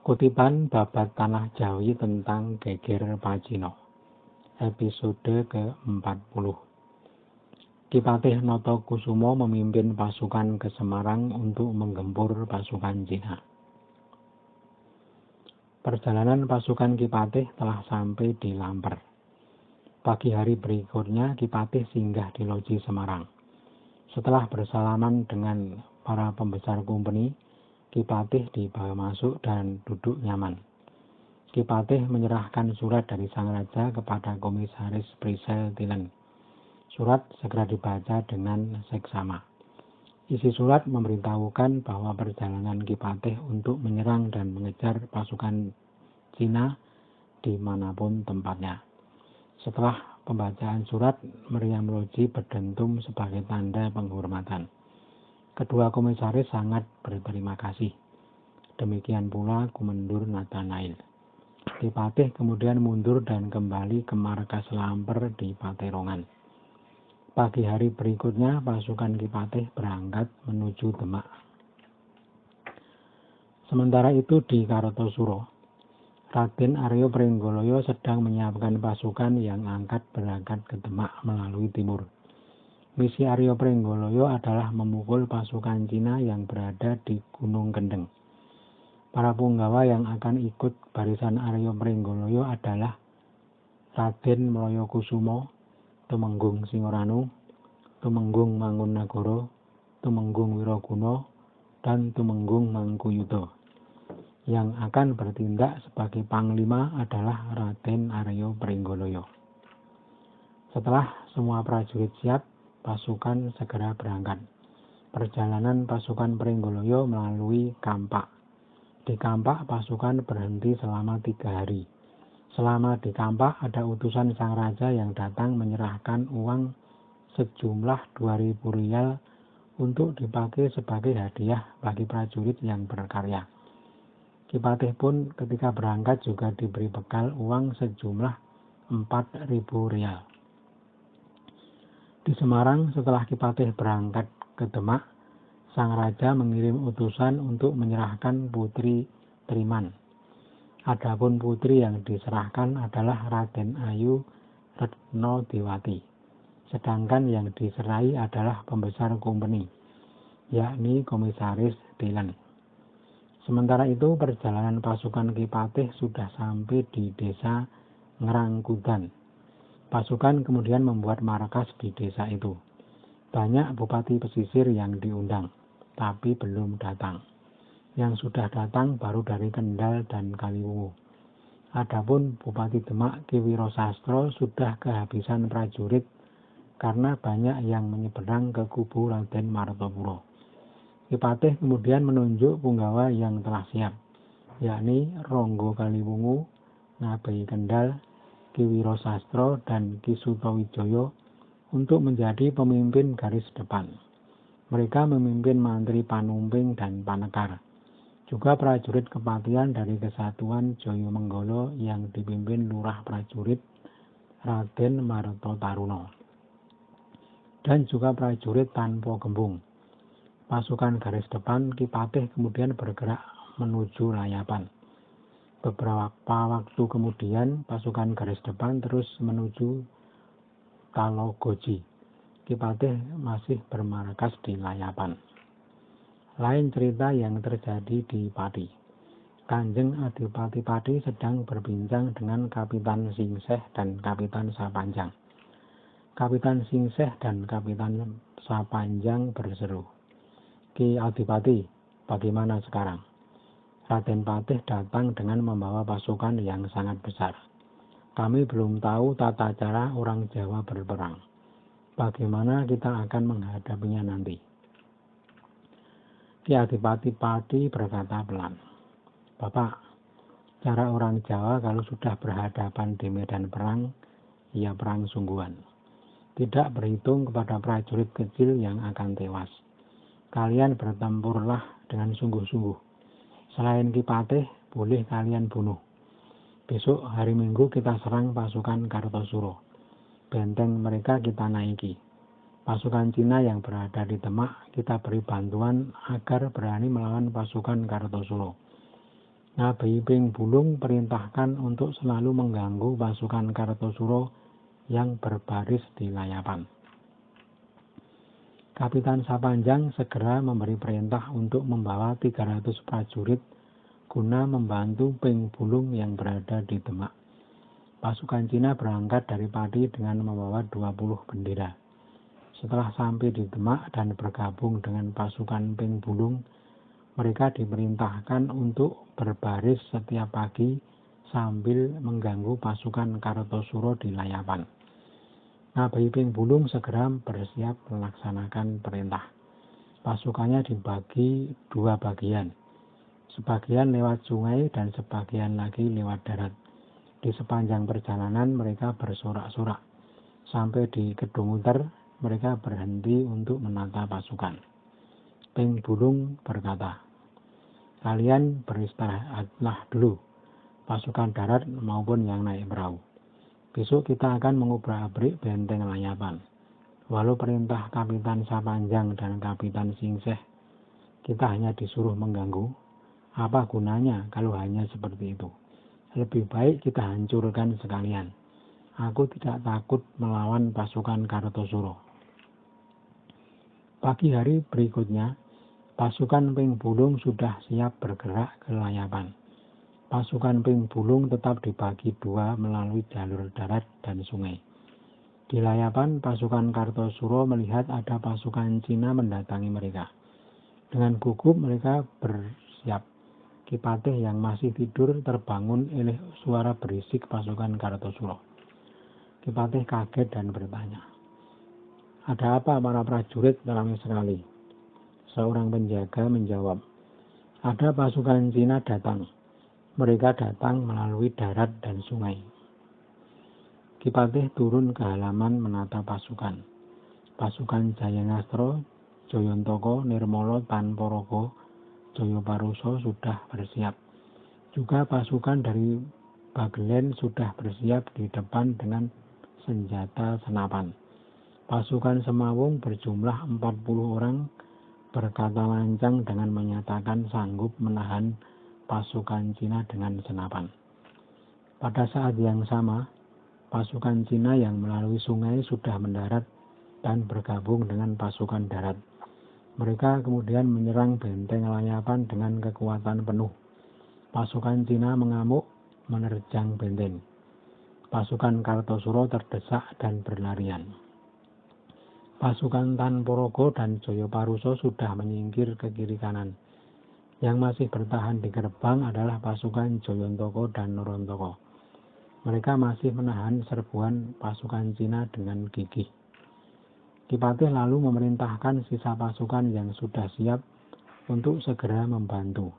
Kutipan babat Tanah Jawi tentang Geger Pacino, episode ke-40. Ki Patih Notokusumo memimpin pasukan ke Semarang untuk menggempur pasukan Cina. Perjalanan pasukan Ki Patih telah sampai di Lamper. Pagi hari berikutnya Ki Patih singgah di loji Semarang. Setelah bersalaman dengan para pembesar kumpeni, Ki Patih dibawa masuk dan duduk nyaman. Ki Patih menyerahkan surat dari sang raja kepada Komisaris Prisel Tilen. Surat segera dibaca dengan seksama. Isi surat memberitahukan bahwa perjalanan Ki Patih untuk menyerang dan mengejar pasukan Cina dimanapun tempatnya. Setelah pembacaan surat, meriam loji berdentum sebagai tanda penghormatan. Kedua komisaris sangat berterima kasih. Demikian pula Kumendur Nathanael. Ki Patih kemudian mundur dan kembali ke markas Lamper di Paterongan. Pagi hari berikutnya pasukan Ki Patih berangkat menuju Demak. Sementara itu di Kartosuro, Raden Arya Pringgoloyo sedang menyiapkan pasukan yang angkat berangkat ke Demak melalui timur. Misi Arya Pringgoloyo adalah memukul pasukan Cina yang berada di Gunung Kendeng. Para punggawa yang akan ikut barisan Arya Pringgoloyo adalah Raden Mloyokusumo, Tumenggung Singoranu, Tumenggung Mangkunagara, Tumenggung Wiraguna, dan Tumenggung Mangkuyuda. Yang akan bertindak sebagai panglima adalah Raden Arya Pringgoloyo. Setelah semua prajurit siap, pasukan segera berangkat. Perjalanan pasukan Pringgoloyo melalui Kampak. Di Kampak pasukan berhenti selama 3 hari. Selama di Kampak ada utusan sang raja yang datang menyerahkan uang sejumlah 2.000 rial untuk dipakai sebagai hadiah bagi prajurit yang berkarya. Ki Patih pun ketika berangkat juga diberi bekal uang sejumlah 4.000 rial. Di Semarang, setelah Ki Patih berangkat ke Demak, sang raja mengirim utusan untuk menyerahkan Putri Triman. Adapun putri yang diserahkan adalah Raden Ayu Retnodewati. Sedangkan yang diserai adalah pembesar kumpeni, yakni Komisaris Tilen. Sementara itu, perjalanan pasukan Ki Patih sudah sampai di desa Ngerangkudan. Pasukan kemudian membuat markas di desa itu. Banyak bupati pesisir yang diundang, tapi belum datang. Yang sudah datang baru dari Kendal dan Kaliwungu. Adapun Bupati Demak Ki Wirosastro sudah kehabisan prajurit karena banyak yang menyeberang ke kubu Raden Martopuro. Ki Patih kemudian menunjuk punggawa yang telah siap, yakni Ronggo Kaliwungu, Ngabei Kendal, Ki Wirosastro, dan Ki Sutowijoyo untuk menjadi pemimpin garis depan. Mereka memimpin mantri panumping dan panekar. Juga prajurit kepatian dari Kesatuan Joyomenggolo yang dipimpin Lurah Prajurit Raden Martotaruno. Dan juga prajurit tanpa gembung. Pasukan garis depan Ki Patih kemudian bergerak menuju Layapan. Beberapa waktu kemudian pasukan garis depan terus menuju Talogoji. Ki Patih masih bermarkas di Layapan. Lain cerita yang terjadi di Pati. Kanjeng Adipati Pati sedang berbincang dengan Kapitan Singseh dan Kapitan Sapanjang. Kapitan Singseh dan Kapitan Sapanjang berseru, "Ki Adipati, bagaimana sekarang?" Raden Patih datang dengan membawa pasukan yang sangat besar. "Kami belum tahu tata cara orang Jawa berperang. Bagaimana kita akan menghadapinya nanti?" Ki Adipati Pati berkata pelan, "Bapak, cara orang Jawa kalau sudah berhadapan di medan perang, ya perang sungguhan. Tidak berhitung kepada prajurit kecil yang akan tewas. Kalian bertempurlah dengan sungguh-sungguh. Selain Ki Patih, boleh kalian bunuh. Besok hari Minggu kita serang pasukan Kartosuro. Benteng mereka kita naiki. Pasukan Cina yang berada di Demak kita beri bantuan agar berani melawan pasukan Kartosuro. Ngabei Ping Bulung perintahkan untuk selalu mengganggu pasukan Kartosuro yang berbaris di layapan. Kapitan Sapanjang segera memberi perintah untuk membawa 300 prajurit guna membantu Ping Bulung yang berada di Demak. Pasukan Cina berangkat dari Pati dengan membawa 20 bendera. Setelah sampai di Demak dan bergabung dengan pasukan Ping Bulung, mereka diperintahkan untuk berbaris setiap pagi sambil mengganggu pasukan Kartosuro di layapan. Ngabei Ping Bulung segera bersiap melaksanakan perintah. Pasukannya dibagi 2 bagian. Sebagian lewat sungai dan sebagian lagi lewat darat. Di sepanjang perjalanan mereka bersorak-sorak. Sampai di Kedunguter, mereka berhenti untuk menata pasukan. Ping Bulung berkata, "Kalian beristirahatlah dulu, pasukan darat maupun yang naik perahu. Besok kita akan mengubrak-abrik benteng layapan. Walau perintah Kapitan Sapanjang dan Kapitan Singseh, kita hanya disuruh mengganggu. Apa gunanya kalau hanya seperti itu? Lebih baik kita hancurkan sekalian. Aku tidak takut melawan pasukan Kartosuro." Pagi hari berikutnya, pasukan Ping Bulung sudah siap bergerak ke layapan. Pasukan Ping Bulung tetap dibagi 2 melalui jalur darat dan sungai. Di layapan, pasukan Kartosuro melihat ada pasukan Cina mendatangi mereka. Dengan gugup mereka bersiap. Ki Patih yang masih tidur terbangun oleh suara berisik pasukan Kartosuro. Ki Patih kaget dan bertanya, "Ada apa para prajurit ramai sekali?" Seorang penjaga menjawab, "Ada pasukan Cina datang. Mereka datang melalui darat dan sungai." Ki Patih turun ke halaman menata pasukan. Pasukan Jayangastro, Joyontoko, Nirmolo, Tanporogo, Joyoparuso sudah bersiap. Juga pasukan dari Bagelen sudah bersiap di depan dengan senjata senapan. Pasukan Semawung berjumlah 40 orang berkata lancang dengan menyatakan sanggup menahan pasukan Cina dengan senapan. Pada saat yang sama, pasukan Cina yang melalui sungai sudah mendarat dan bergabung dengan pasukan darat. Mereka kemudian menyerang benteng layapan dengan kekuatan penuh. Pasukan Cina mengamuk menerjang benteng. Pasukan Kartosuro terdesak dan berlarian. Pasukan Tanporogo dan Joyoparuso sudah menyingkir ke kiri kanan. Yang masih bertahan di gerbang adalah pasukan Joyontoko dan Norontoko. Mereka masih menahan serbuan pasukan Cina dengan gigih. Ki Patih lalu memerintahkan sisa pasukan yang sudah siap untuk segera membantu.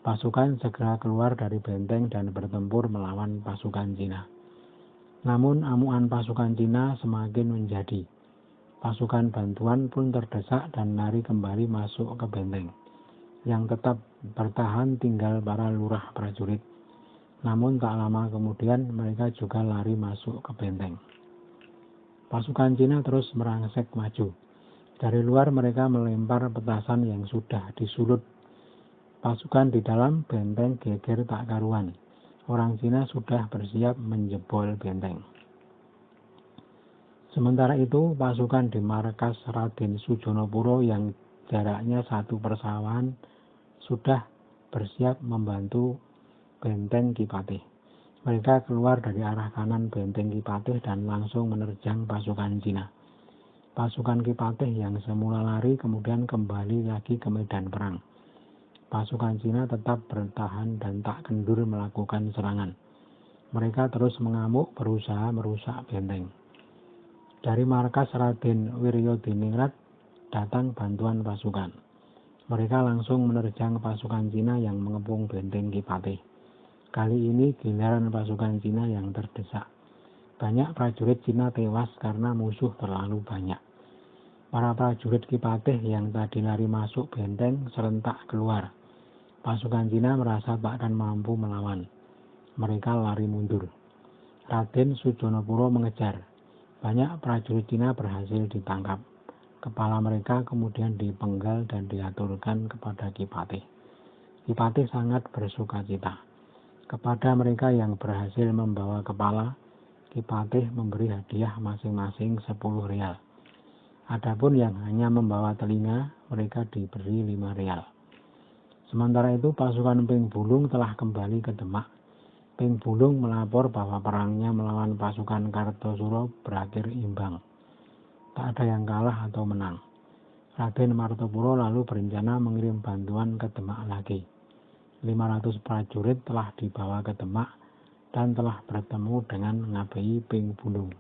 Pasukan segera keluar dari benteng dan bertempur melawan pasukan Cina. Namun amukan pasukan Cina semakin menjadi. Pasukan bantuan pun terdesak dan lari kembali masuk ke benteng. Yang tetap bertahan tinggal para lurah prajurit. Namun tak lama kemudian mereka juga lari masuk ke benteng. Pasukan Cina terus merangsek maju. Dari luar mereka melempar petasan yang sudah disulut. Pasukan di dalam benteng geger tak karuan. Orang Cina sudah bersiap menjebol benteng. Sementara itu, pasukan di markas Raden Sujonopuro yang jaraknya 1 persawahan sudah bersiap membantu benteng Ki Patih. Mereka keluar dari arah kanan benteng Ki Patih dan langsung menerjang pasukan Cina. Pasukan Ki Patih yang semula lari kemudian kembali lagi ke medan perang. Pasukan Cina tetap bertahan dan tak kendur melakukan serangan. Mereka terus mengamuk berusaha merusak benteng. Dari markas Raden Wiryodiningrat datang bantuan pasukan. Mereka langsung menerjang pasukan Cina yang mengepung benteng Ki Patih. Kali ini giliran pasukan Cina yang terdesak. Banyak prajurit Cina tewas karena musuh terlalu banyak. Para prajurit Ki Patih yang tadi lari masuk benteng serentak keluar. Pasukan Cina merasa tak akan mampu melawan. Mereka lari mundur. Raden Sujonopuro mengejar. Banyak prajurit Cina berhasil ditangkap. Kepala mereka kemudian dipenggal dan diaturkan kepada Ki Patih. Kipatih sangat bersukacita. Kepada mereka yang berhasil membawa kepala, Kipatih memberi hadiah masing-masing 10 rial. Adapun yang hanya membawa telinga, mereka diberi 5 rial. Sementara itu pasukan Ping Bulung telah kembali ke Demak. Ping Bulung melapor bahwa perangnya melawan pasukan Kartosuro berakhir imbang. Tak ada yang kalah atau menang. Raden Martopuro lalu berencana mengirim bantuan ke Demak lagi. 500 prajurit telah dibawa ke Demak dan telah bertemu dengan Ngabei Ping Bulung.